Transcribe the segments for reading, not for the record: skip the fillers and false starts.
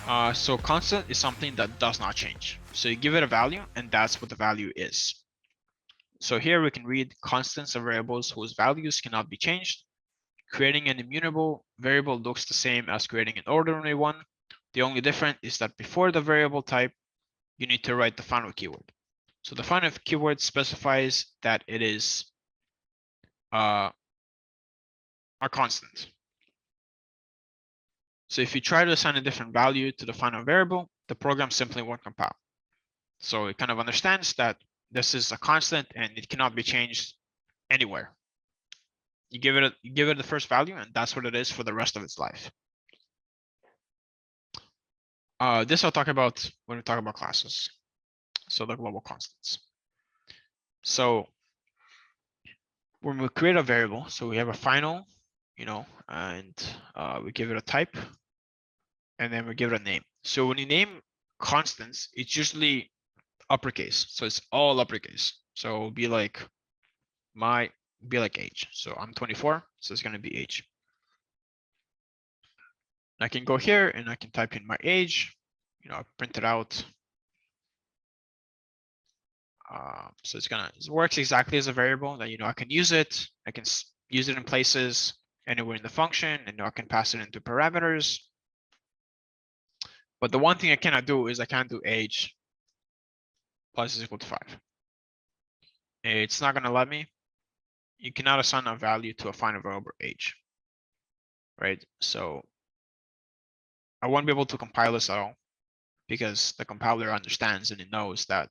So constant is something that does not change. So you give it a value, and that's what the value is. So here we can read constants are variables whose values cannot be changed. Creating an immutable variable looks the same as creating an ordinary one. The only difference is that before the variable type, you need to write the final keyword. So the final keyword specifies that it is a constant. So if you try to assign a different value to the final variable, the program simply won't compile. So it kind of understands that this is a constant and it cannot be changed anywhere. You give it the first value, and that's what it is for the rest of its life. This I'll talk about when we talk about classes. So the global constants. So when we create a variable, so we have a final, and we give it a type, and then we give it a name. So when you name constants, it's usually uppercase. So it's all uppercase. So it'll be like age. So I'm 24, so it's gonna be age. I can go here and I can type in my age, I print it out. So it works exactly as a variable that, I can use it. I can use it in places anywhere in the function, and I can pass it into parameters. But the one thing I cannot do is I can't do age plus is equal to 5. It's not going to let me. You cannot assign a value to a final variable age, right? So I won't be able to compile this at all because the compiler understands and it knows that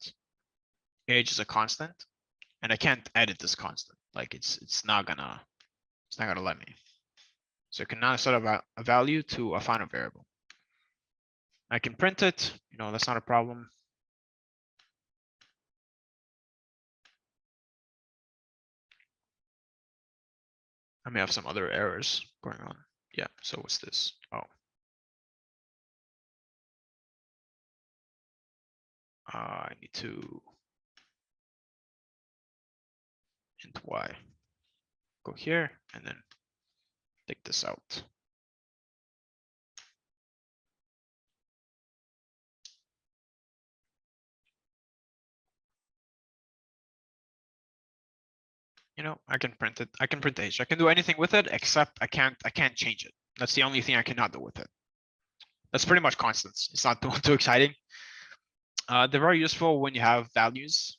age is a constant, and I can't edit this constant. Like it's not gonna let me. So I cannot set a value to a final variable. I can print it, that's not a problem. I may have some other errors going on. Yeah, so what's this? Oh. I need to int y. Go here and then take this out. I can print it. I can print age. I can do anything with it except I can't change it. That's the only thing I cannot do with it. That's pretty much constants. It's not too exciting. They're very useful when you have values.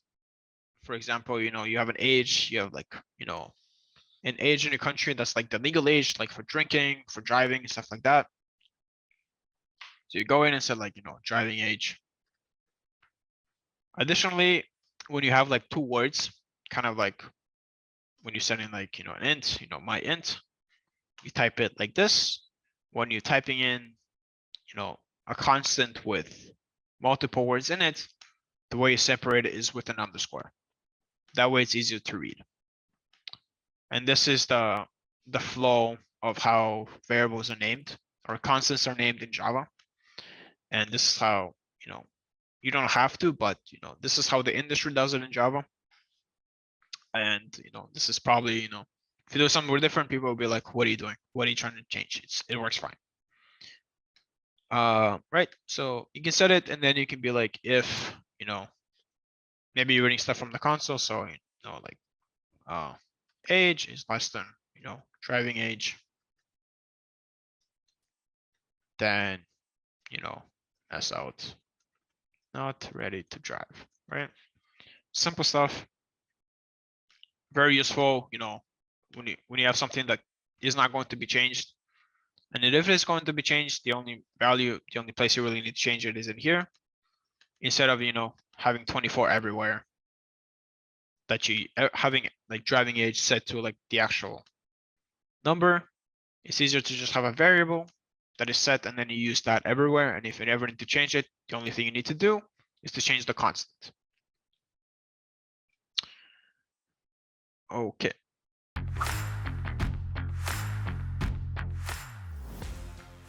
For example, you have an age, you have an age in your country that's like the legal age, like for drinking, for driving, stuff like that. So you go in and say driving age. Additionally, when you have like two words, kind of like when you send in an int, my int, you type it like this. When you're typing in, a constant with multiple words in it, the way you separate it is with an underscore. That way it's easier to read. And this is the flow of how variables are named or constants are named in Java. And this is how, you don't have to, but this is how the industry does it in Java. And this is probably, if you do something different, people will be like, what are you doing? What are you trying to change? It works fine. Right. So you can set it, and then you can be like, if, maybe you're reading stuff from the console. So, age is less than, driving age. Then, S out, not ready to drive, right? Simple stuff. Very useful, when you have something that is not going to be changed. And if it's going to be changed, the only place you really need to change it is in here, instead of, having 24 everywhere, that you having like driving age set to like the actual number. It's easier to just have a variable that is set, and then you use that everywhere. And if you ever need to change it, the only thing you need to do is to change the constant. Okay.